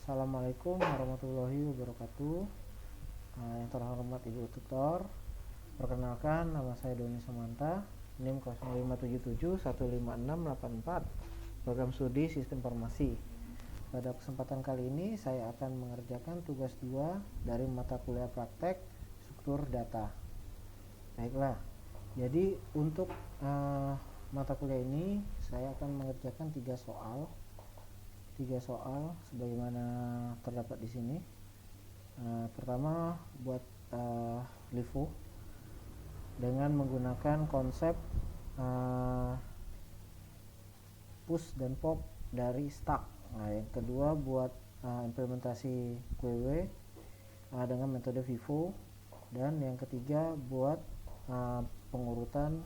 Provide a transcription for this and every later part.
Assalamualaikum warahmatullahi wabarakatuh. Yang terhormat Ibu Tutor, perkenalkan nama saya Doni Samanta, NIM 0577156684, program studi Sistem Informasi. Pada kesempatan kali ini saya akan mengerjakan tugas 2 dari mata kuliah praktek struktur data. Baiklah, jadi untuk mata kuliah ini saya akan mengerjakan 3 soal sebagaimana terdapat di sini. Pertama, buat LIFO dengan menggunakan konsep push dan pop dari stack. Nah, yang kedua buat implementasi QW dengan metode VIVO, dan yang ketiga buat pengurutan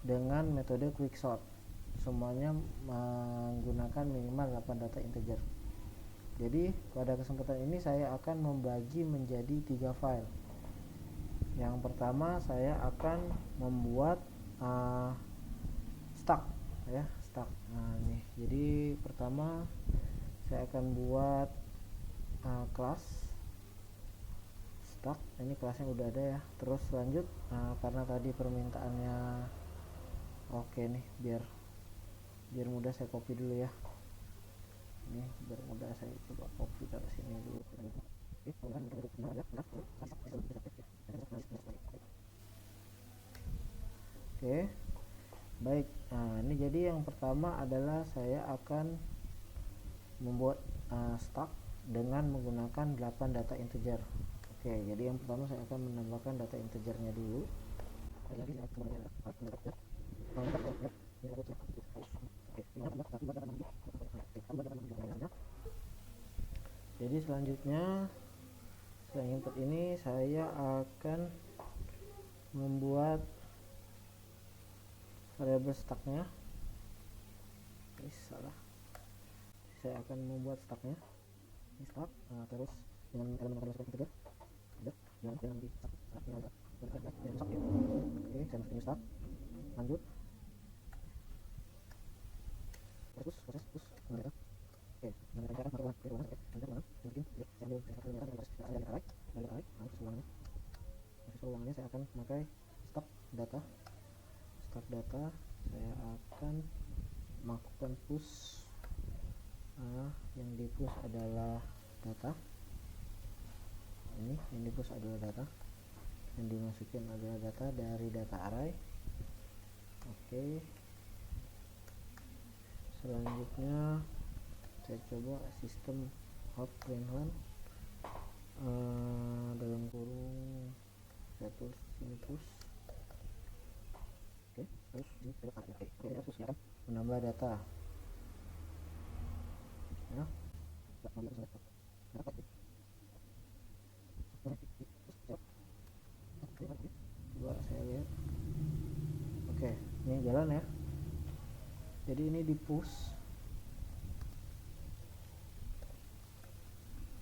dengan metode quicksort. Semuanya menggunakan minimal 8 data integer. Jadi pada kesempatan ini saya akan membagi menjadi 3 file. Yang pertama saya akan membuat stack ya, stack. Nah, ini. Jadi pertama saya akan buat kelas stack. Ini kelasnya udah ada ya. Terus lanjut karena tadi permintaannya oke nih, biar mudah saya copy dulu ya. Ini biar mudah saya coba copy ke sini dulu. Oke, baik. Nah, ini jadi yang pertama adalah saya akan membuat stack dengan menggunakan 8 data integer. Oke, jadi yang pertama saya akan menambahkan data integernya dulu. Jadi selanjutnya setelah input ini saya akan membuat variabel stacknya. Salah, saya akan membuat stacknya ini stack, terus dengan elemen integer yang di stack. Oke, saya masukin stack, lanjut proses push. Oke, dengan cara masukin uangnya saya akan memakai stack data. Saya akan melakukan push. Yang di push adalah data. Ini yang di push adalah data, yang dimasukin adalah data dari data array. Oke, selanjutnya saya coba sistem out println dalam kurung saya tulis ini push. Oke, terus ini push ya, menambah data ya. Coba saya lihat. Oke, ini jalan ya. Jadi ini di push.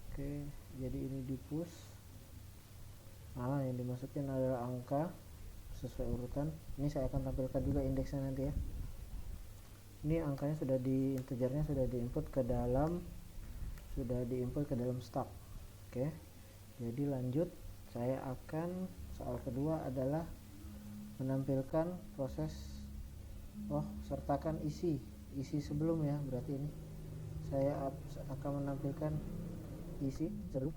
Oke, jadi ini di push. Yang dimasukin adalah angka sesuai urutan. Ini saya akan tampilkan juga indeksnya nanti ya. Ini angkanya sudah integernya sudah diinput ke dalam stack. Oke, jadi lanjut saya akan soal kedua adalah menampilkan proses sertakan isi sebelum ya. Berarti ini saya akan menampilkan isi sebelum.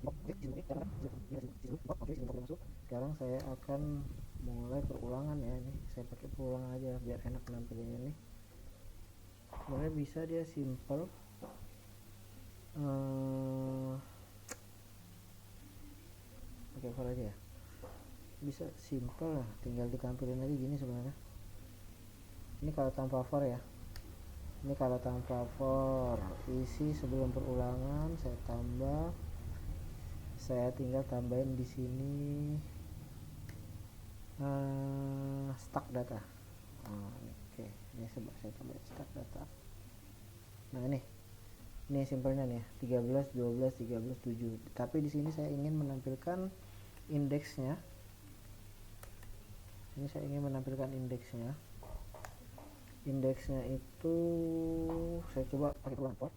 Sekarang saya akan mulai perulangan ya. Ini saya pakai perulangan aja biar enak nampilinnya nih. Sebenarnya bisa dia simple, pakai for aja ya, bisa simple lah, tinggal ditampilin aja gini sebenarnya. Ini kalau tanpa for ya. Ini kalau tanpa for, isi sebelum perulangan saya tinggal tambahin di sini stack data. Oke, ini coba saya tambahin stack data. Nah, ini simpelnya nih, 13, 12, 13, 7. Tapi di sini saya ingin menampilkan indeksnya. Indeksnya itu saya coba pakai ulang for.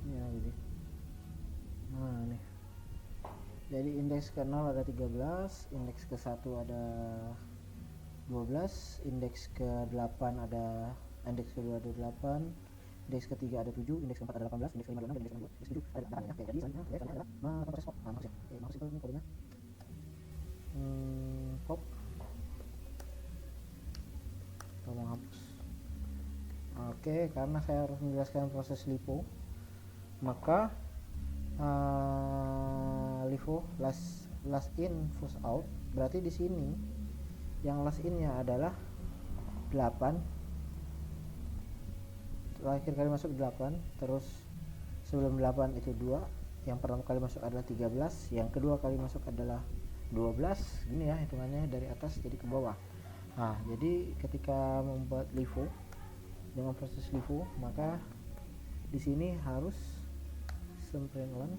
ya jadi nah nih, jadi indeks ke 0 ada 13, indeks ke 1 ada 12, indeks ke 8 ada, indeks ke 2 ada 8, indeks ketiga ada 7, indeks keempat ada 18, indeks kelima ada 6, indeks ke-6 indeks ke-7 ada 8 ya. Oke, jadi selanjutnya adalah proses pop. Nah, maksudnya ini kodenya pop atau menghapus. Oke, karena saya harus menjelaskan proses LIFO, maka LIFO last in first out, berarti di sini yang last in-nya adalah 8, terakhir kali masuk 8, terus sebelum 8 itu 2, yang pertama kali masuk adalah 13, yang kedua kali masuk adalah 12, gini ya hitungannya dari atas jadi ke bawah. Nah, jadi ketika membuat LIFO dengan proses LIFO, maka di sini harus semprinlan.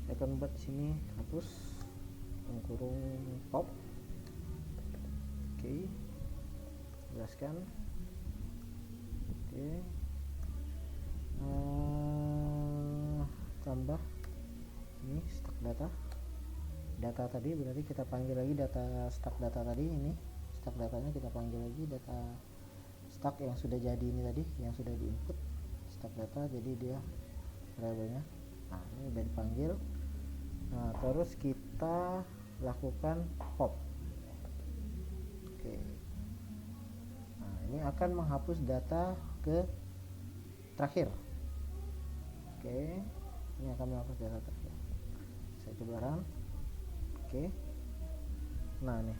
Saya akan buat di sini hapus kurung pop. Oke, jelaskan. Oke, tambah ini stak data tadi, berarti kita panggil lagi data stak data tadi. Ini stak datanya kita panggil lagi data stak yang sudah jadi ini tadi, yang sudah diinput stak data, jadi dia variabelnya. Nah, ini udah dipanggil. Nah, terus kita lakukan pop. Oke, nah ini akan menghapus data ke terakhir. Oke, ini akan menghapus data terakhir. Saya coba run. Oke, nah nih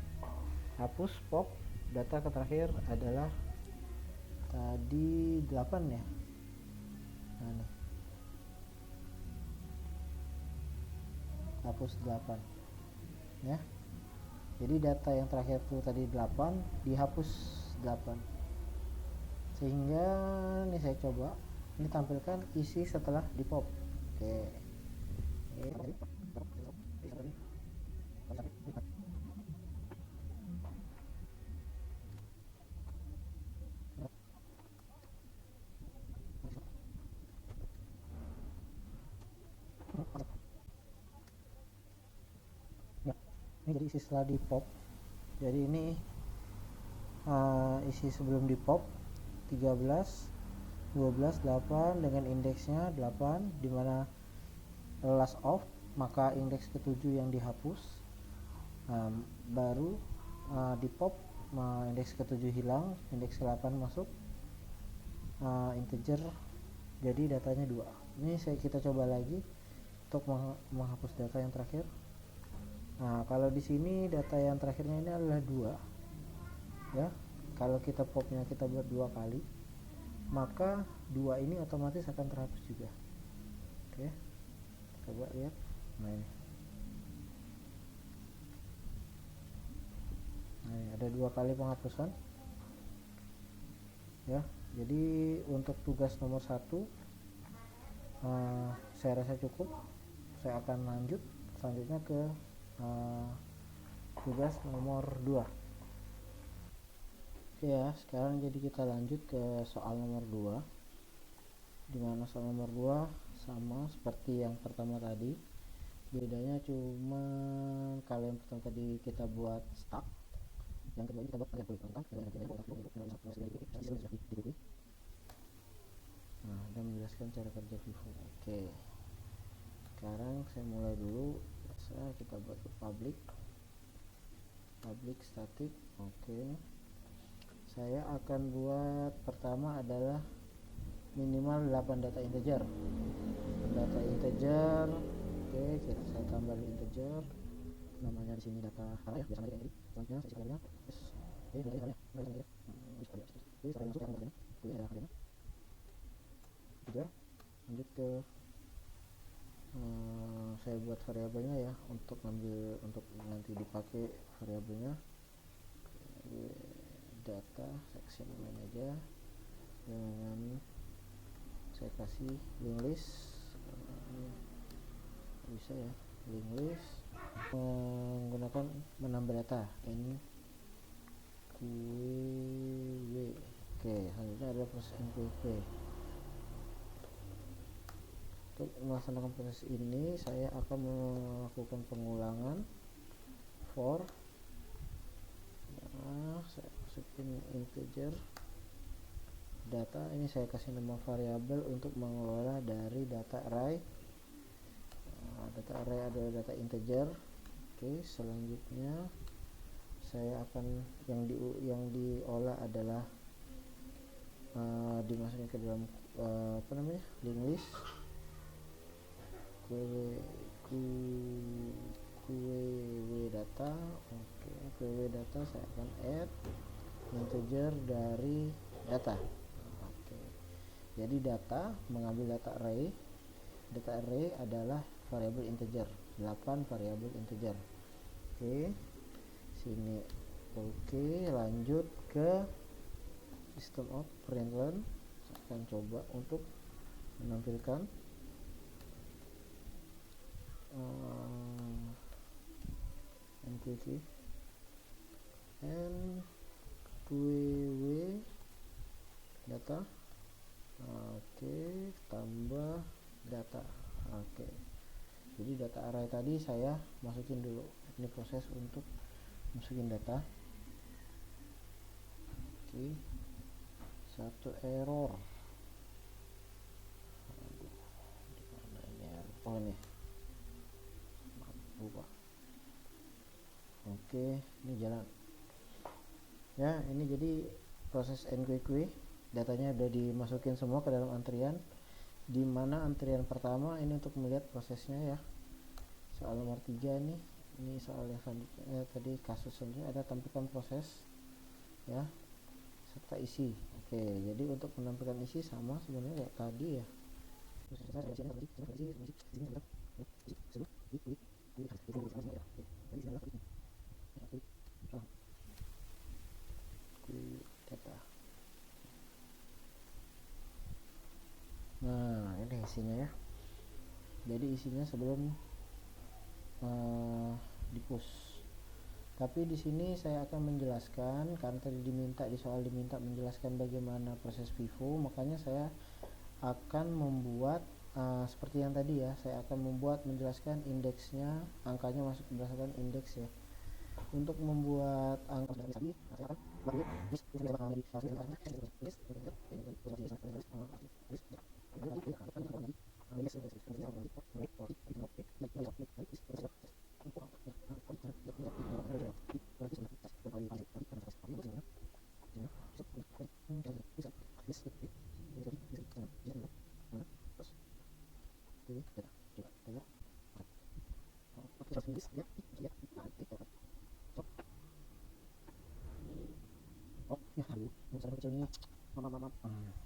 hapus pop data ke terakhir adalah tadi 8 ya. Nah nih hapus 8 ya, jadi data yang terakhir tuh tadi 8 dihapus 8, sehingga nih saya coba ini tampilkan isi setelah di pop. Oke, ya, ini jadi isi setelah di pop. Jadi ini isi sebelum di pop 13, 12, 8 dengan indeksnya 8, dimana last off, maka indeks ke-7 yang dihapus. Baru di pop indeks ke-7 hilang, indeks ke-8 masuk, integer, jadi datanya 2. Ini kita coba lagi untuk menghapus data yang terakhir. Nah, kalau di sini data yang terakhirnya ini adalah 2 ya. Kalau kita popnya kita buat 2 kali, maka 2 ini otomatis akan terhapus juga. Oke, coba lihat. Nah ini, ada 2 kali penghapusan ya. Jadi untuk tugas nomor 1 saya rasa cukup. Saya akan lanjut selanjutnya ke tugas nomor 2. Oke ya, sekarang jadi kita lanjut ke soal nomor 2, dimana soal nomor 2 sama seperti yang pertama tadi, bedanya cuma kalau yang pertama tadi kita buat stack, yang kedua ini kita buat dan menjelaskan cara kerja FIFO. Oke, sekarang saya mulai dulu. Kita buat public static. Oke, saya akan buat pertama adalah minimal 8 data integer. Oke, saya tambah integer, namanya di sini data ya, biasanya kayak gini. Selanjutnya saya isi kalinya lanjut ke saya buat variabelnya ya, untuk nanti dipakai variabelnya data section aja, dengan saya kasih link list, bisa ya, link list menggunakan menambah data ini Oke, selanjutnya adalah proses NQW. Untuk melaksanakan proses ini saya akan melakukan pengulangan for saya masukin integer data. Ini saya kasih nama variabel untuk mengelola dari data array. Data array adalah data integer. Oke, selanjutnya saya akan yang diolah adalah dimasukkan ke dalam linked list QW data. Oke, QW data saya akan add integer dari data. Oke, jadi data mengambil data array adalah variabel integer, 8 variabel integer. Oke, sini. Oke, lanjut ke system out println. Saya akan coba untuk menampilkan NQW data. Oke, tambah data. Oke, jadi data array tadi saya masukin dulu. Ini proses untuk masukin data. Oke, satu error. Dimana ini error? Oh, ini lupa. Oke, ini jalan ya. Ini jadi proses NQW, datanya udah dimasukin semua ke dalam antrian, dimana antrian pertama ini untuk melihat prosesnya ya. Soal nomor 3 nih, ini soal yang selanjutnya tadi kasus selanjutnya ada tampilkan proses ya serta isi. Oke, jadi untuk menampilkan isi sama sebenarnya kayak tadi ya. Data. Nah, ini isinya ya. Jadi isinya sebelum di push. Tapi di sini saya akan menjelaskan karena tadi di soal diminta menjelaskan bagaimana proses FIFO, makanya saya akan membuat seperti yang tadi ya. Saya akan menjelaskan indeksnya, angkanya masuk berdasarkan indeks ya. Untuk membuat angka tadi saya akan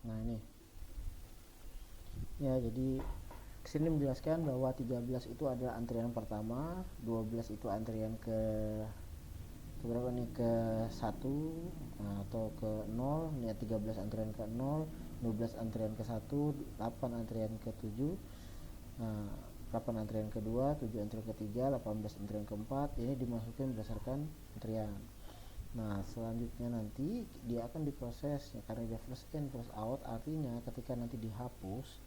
nah ini ya. Jadi kesini menjelaskan bahwa 13 itu adalah antrian pertama, 12 itu antrian ke berapa nih, ke 1 atau ke 0 nih, 13 antrian ke 0, 12 antrian ke 1, 8 antrian ke 7, 8 antrian kedua, 7 antrian ketiga, 18 antrian keempat. Ini dimasukin berdasarkan antrian. Nah, selanjutnya nanti dia akan diproses ya, karena dia first in first out, artinya ketika nanti dihapus,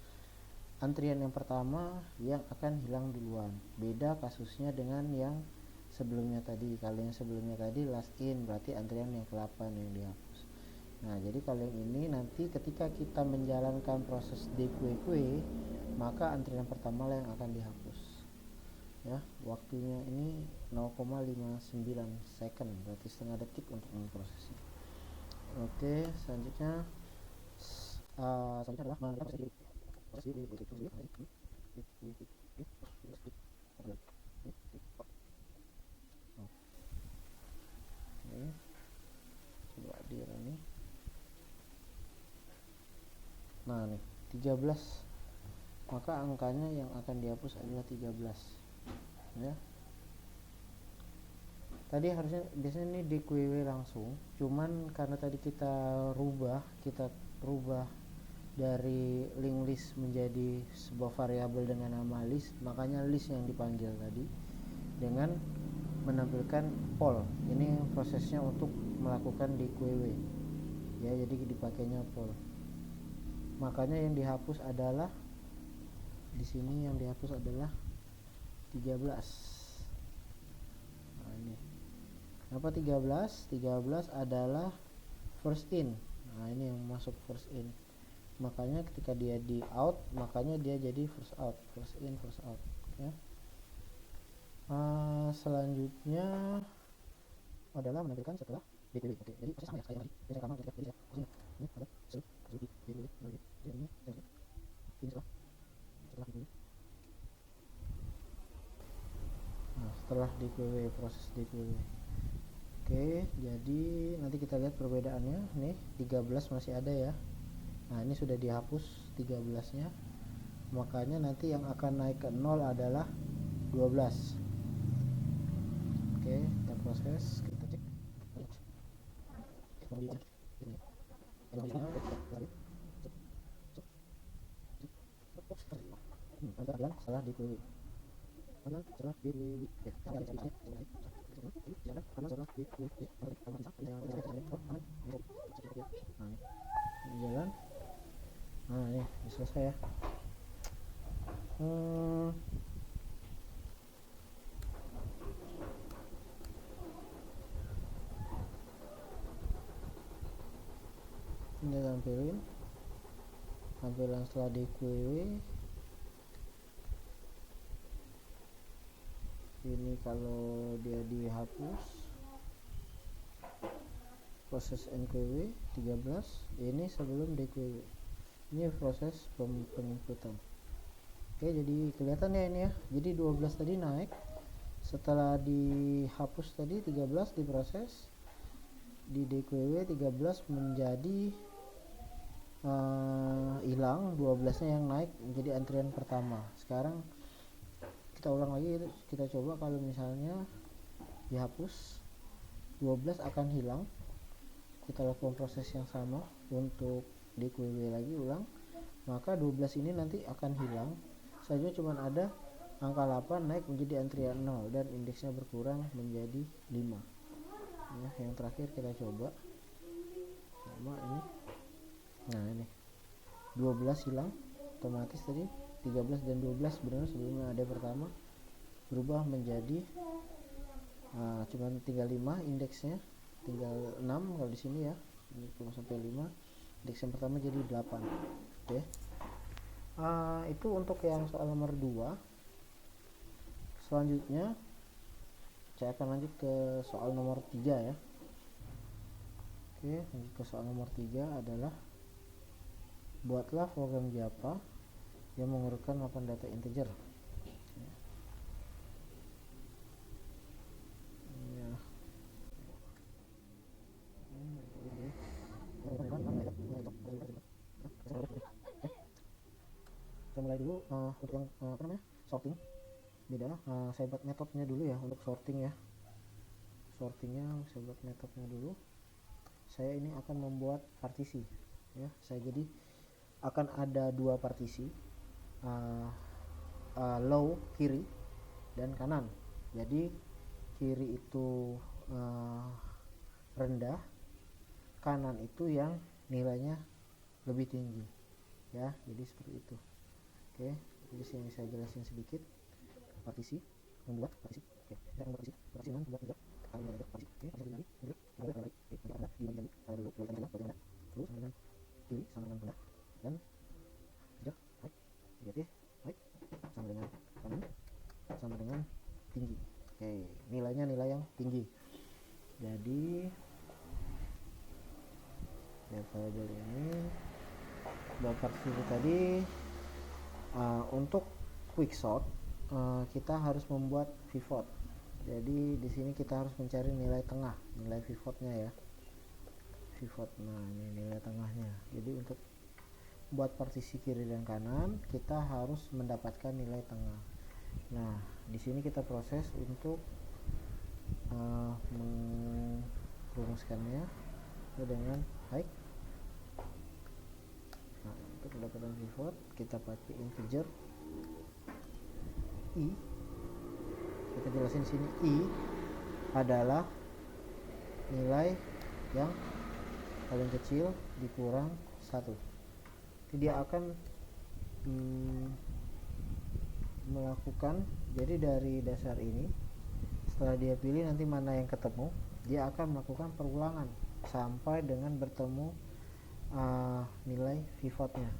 antrian yang pertama yang akan hilang duluan. Beda kasusnya dengan yang sebelumnya tadi. Kalau yang sebelumnya tadi last in, berarti antrian yang ke-8 yang dihapus. Nah, jadi kalau yang ini nanti ketika kita menjalankan proses DQQ, maka antrian pertama lah yang akan dihapus ya. Waktunya ini 0,59 second, berarti setengah detik untuk memprosesnya. Oke, selanjutnya adalah melakukan proses coba di ini. Nah nih 13, maka angkanya yang akan dihapus adalah 13 ya. Tadi harusnya biasanya ini DQW langsung, cuman karena tadi kita rubah dari linked list menjadi sebuah variabel dengan nama list, makanya list yang dipanggil tadi dengan menampilkan poll. Ini prosesnya untuk melakukan DQW ya, jadi dipakainya poll. Makanya yang dihapus adalah di sini, yang dihapus adalah 13. Nah, ini kenapa 13? 13 adalah first in. Nah, ini yang masuk first in, makanya ketika dia di out, makanya dia jadi first out, first in first out ya. Selanjutnya adalah menampilkan setelah DQW. Oke, jadi proses sama ya, kayak tadi saya rekaman ketika jadi saya ini ada setelah DQW, jadi ini setelah DQW. Nah, setelah DQW, proses DQW. Oke, jadi nanti kita lihat perbedaannya. Nih 13 masih ada ya. Nah, ini sudah dihapus 13 nya, makanya nanti yang akan naik ke 0 adalah 12. Oke, kita proses, kita cek. Salah DQW. Salah DQW. Jalan. Nah, ini selesai ya. Ini tampilan setelah DQW. Ini kalau dia dihapus, proses NQW 13. Ini sebelum DQW, ini proses penginputan. Oke, jadi kelihatan ya ini ya. Jadi 12 tadi naik, setelah dihapus tadi 13 diproses, di DQW 13 menjadi hilang, 12 nya yang naik menjadi antrian pertama. Sekarang kita ulang lagi, kita coba kalau misalnya dihapus 12 akan hilang. Kita lakukan proses yang sama untuk DQW lagi, ulang, maka 12 ini nanti akan hilang saja, cuman ada angka 8 naik menjadi antrian 0 dan indeksnya berkurang menjadi 5 ya. Yang terakhir kita coba sama ini. Nah, ini 12 hilang otomatis tadi, 13 dan 12 benar sebelumnya ada pertama, berubah menjadi cuman tinggal 5 indeksnya, tinggal 6 kalau di sini ya, ini belum sampai 5, indeks yang pertama jadi 8. Oke. Itu untuk yang soal nomor 2. Selanjutnya saya akan lanjut ke soal nomor 3 ya. Oke, lanjut ke soal nomor 3 adalah buatlah program Java yang mengurutkan 8 data integer. Saya mulai dulu untuk yang sorting. Beda, saya buat metodenya dulu ya untuk sorting ya. Sortingnya saya buat metodenya dulu. Saya ini akan membuat partisi ya. Saya jadi akan ada 2 partisi, low kiri dan kanan. Jadi kiri itu rendah, kanan itu yang nilainya lebih tinggi ya. Jadi seperti itu. Oke, jadi sini saya jelasin sedikit partisi, membuat partisi. Oke, saya membuat partisi membuat juga kali membuat partisi. Oke, partisi lagi, terus ada lagi, ada dibagi ada dulu bagaimana, terus sama dengan kiri sama dengan rendah dan tidak baik, jadi baik sama dengan kanan sama dengan tinggi. Oke, nilainya nilai yang tinggi. Jadi variabel ini buat partisi tadi. Untuk quicksort kita harus membuat pivot. Jadi di sini kita harus mencari nilai tengah, nilai pivotnya ya. Pivot, nah ini nilai tengahnya. Jadi untuk buat partisi kiri dan kanan kita harus mendapatkan nilai tengah. Nah di sini kita proses untuk merumuskannya dengan high. Nah, untuk mendapatkan pivot kita pakai integer i. Kita jelasin sini i adalah nilai yang paling kecil dikurang 1. Jadi dia akan melakukan, jadi dari dasar ini setelah dia pilih nanti mana yang ketemu, dia akan melakukan perulangan sampai dengan bertemu nilai pivotnya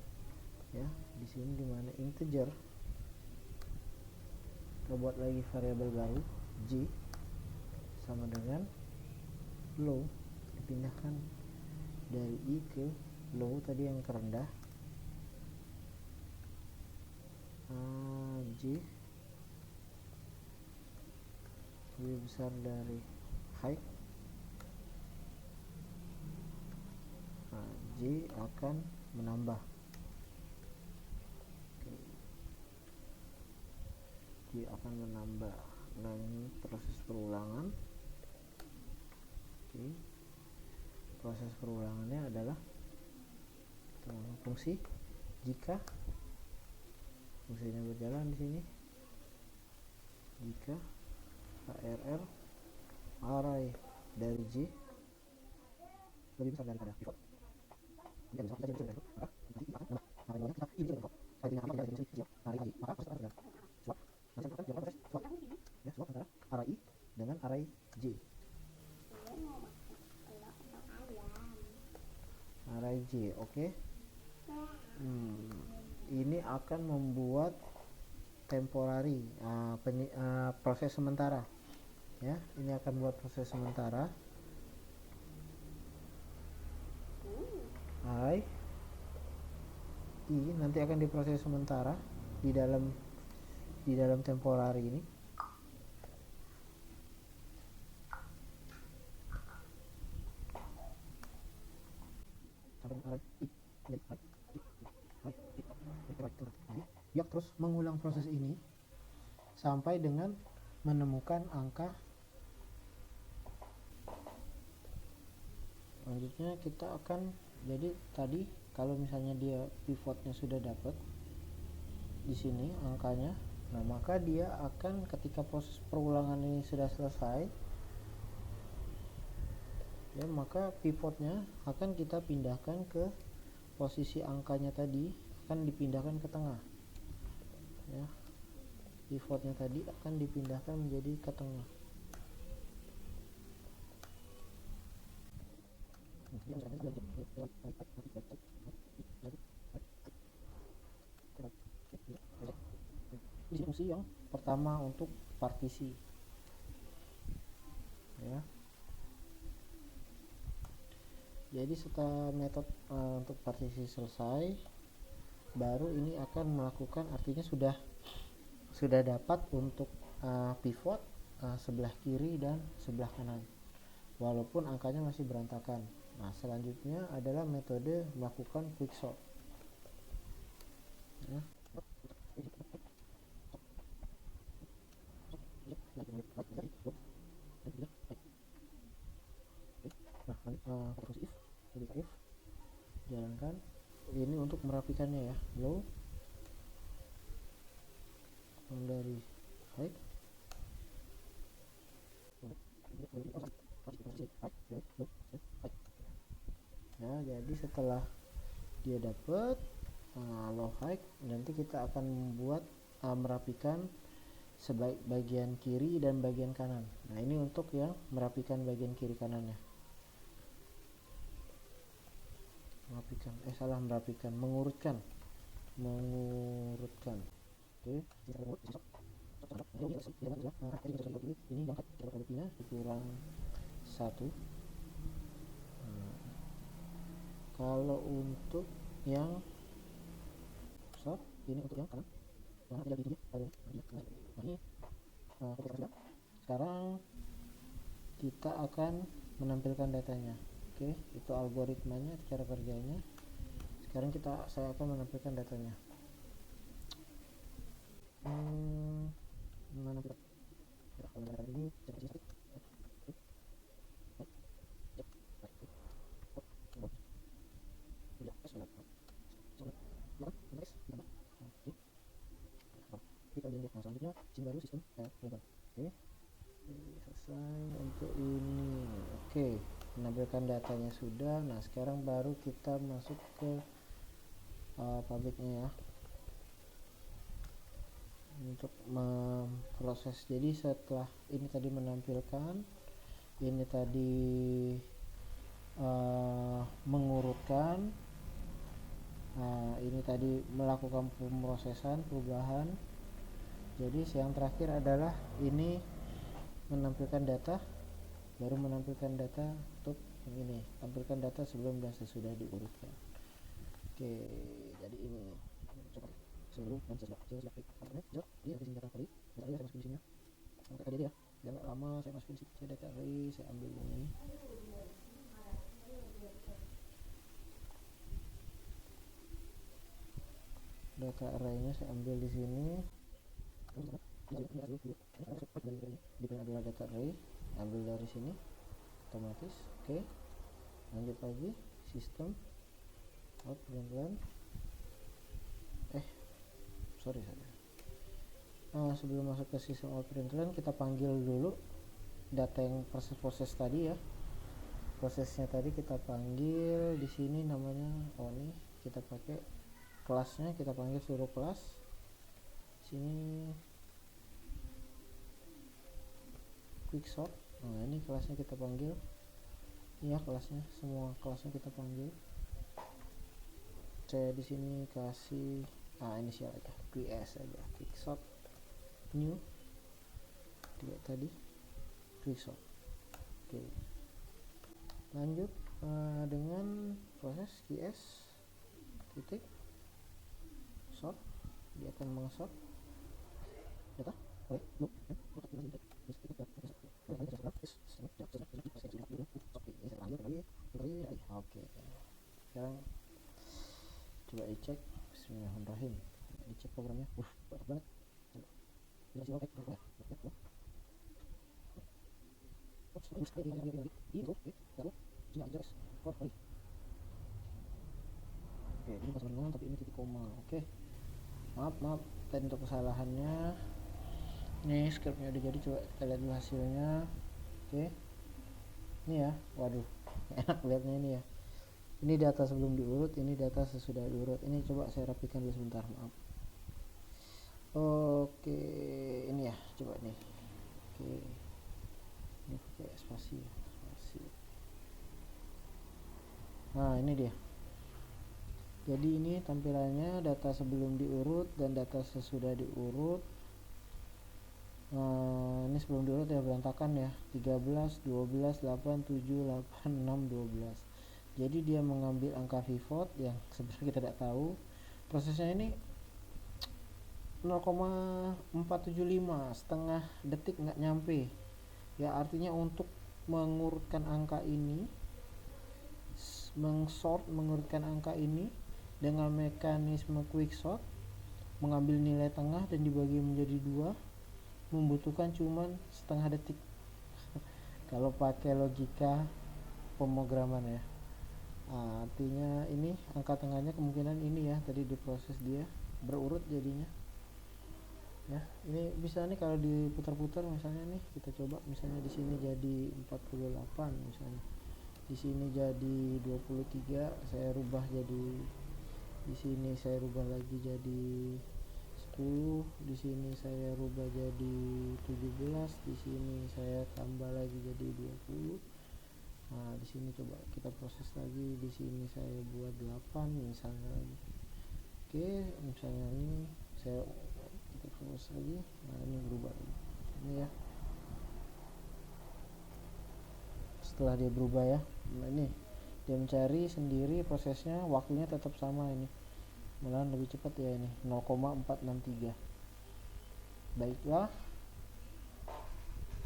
ya. Di sini dimana integer, kita buat lagi variabel baru J sama dengan low, dipindahkan dari I ke low tadi yang kerendah, J lebih besar dari high, J akan menambah. J akan menambah. Nah, ini proses perulangan. Oke. Proses perulangannya adalah fungsi jika fungsinya berjalan di sini, jika ARR array dari J lebih besar daripada pivot. Jadi misalnya kita jadi maka nanti akan array kita I bisa pivot. Saya dengan apa jadi kecil array I, maka proses adalah swap. Nanti kita lakukan proses swap. Ya, swap antara array I dengan array J. Array J, oke. Ini akan membuat temporary, proses sementara. Ya, ini akan buat proses sementara. I nanti akan diproses sementara di dalam temporary ini. Ya, terus mengulang proses ini sampai dengan menemukan angka. Selanjutnya kita akan, jadi tadi kalau misalnya dia pivotnya sudah dapat di sini angkanya, nah maka dia akan ketika proses perulangan ini sudah selesai ya, maka pivotnya akan kita pindahkan ke posisi angkanya tadi, akan dipindahkan ke tengah ya. Pivotnya tadi akan dipindahkan menjadi ke tengah. Ini fungsi yang pertama untuk partisi ya. Jadi setelah metode untuk partisi selesai, baru ini akan melakukan, artinya sudah dapat untuk pivot sebelah kiri dan sebelah kanan walaupun angkanya masih berantakan. Nah, selanjutnya adalah metode melakukan quicksort ya. Nah, fungsi if jalankan ini untuk merapikannya ya, low dari high. Nah, jadi setelah dia dapat low high, nanti kita akan membuat merapikan bagian kiri dan bagian kanan. Nah, ini untuk yang merapikan bagian kiri kanannya. Mengurutkan. Oke. Ini yang kira-kira dikurang 1. Kalau untuk yang short, ini untuk yang kanan. Ini sekarang kita akan menampilkan datanya. Oke, itu algoritmanya, cara kerjanya. Sekarang saya akan menampilkan datanya. Mana kita? Ini selanjutnya baru sistem global. Oke, selesai. menampilkan datanya sudah. Nah sekarang baru kita masuk ke pabriknya ya, untuk memproses. Jadi setelah ini tadi menampilkan, ini tadi mengurutkan, ini tadi melakukan pemrosesan perubahan. Jadi yang terakhir adalah ini menampilkan data, baru menampilkan data untuk ini, tampilkan data sebelum dan sesudah diurutkan. Oke, jadi ini coba sebelum dan sesudah klik karena dia di sini data array, data array saya masukin di sini ya, tadi ya, jangan lama saya masukin di sini data array, saya ambil ini. Data arraynya saya ambil di sini. Di sini adalah data array, ambil dari sini otomatis. Oke, lanjut lagi sistem out pelan-pelan. Sebelum masuk ke sistem out pelan-pelan, kita panggil dulu data yang proses tadi ya. Prosesnya tadi kita panggil di sini namanya, ini kita pakai kelasnya, kita panggil suruh kelas sini quicksort. Nah ini kelasnya kita panggil, ini ya kelasnya, semua kelasnya kita panggil. Saya di sini kasih inisial aja, QS aja, quicksort new juga tadi quicksort. Oke, lanjut dengan proses QS titik sort, dia akan mengesort data. Oke, sekarang coba dicek. Bismillahirrahmanirrahim, dicek programnya. Banyak banget. Oke, ini pas berenang tapi ini titik koma. Oke, maaf tadi untuk kesalahannya. Nih scriptnya udah jadi, coba kita lihat dulu hasilnya. Oke, ini ya, waduh enak lihatnya ini ya. Ini data sebelum diurut, ini data sesudah diurut. Ini coba saya rapikan dulu sebentar, maaf. Oke, ini ya, coba nih. Oke, ini pakai spasi. Nah ini dia. Jadi ini tampilannya data sebelum diurut dan data sesudah diurut. Ini sebelum diurut ya berantakan ya, 13, 12, 8, 7, 8, 6, 12. Jadi dia mengambil angka pivot yang sebenarnya kita tidak tahu. Prosesnya ini 0,475, setengah detik, nggak nyampe ya. Artinya untuk mengurutkan angka ini, mengurutkan angka ini dengan mekanisme quicksort, mengambil nilai tengah dan dibagi menjadi 2, membutuhkan cuman setengah detik kalau pakai logika pemrograman ya. Artinya ini angka tengahnya kemungkinan ini ya, tadi diproses dia berurut jadinya ya. Ini bisa nih kalau diputar-putar, misalnya nih kita coba, misalnya di sini jadi 48, misalnya di sini jadi 23, saya rubah jadi, di sini saya rubah lagi jadi 10, di sini saya rubah jadi 17, di sini saya tambah lagi jadi 20. Nah di sini coba kita proses lagi, di sini saya buat 8 misalnya lagi. Oke, misalnya ini saya kita proses lagi. Nah ini berubah ini ya, setelah dia berubah ya. Nah ini dia mencari sendiri, prosesnya waktunya tetap sama, ini malahan lebih cepat ya, ini 0,463. Baiklah,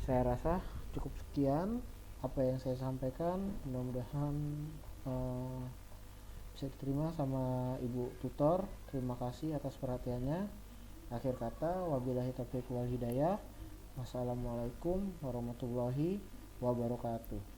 saya rasa cukup sekian apa yang saya sampaikan. Mudah-mudahan bisa diterima sama ibu tutor. Terima kasih atas perhatiannya. Akhir kata, wabillahi taufiq wal hidayah. Wassalamualaikum warahmatullahi wabarakatuh.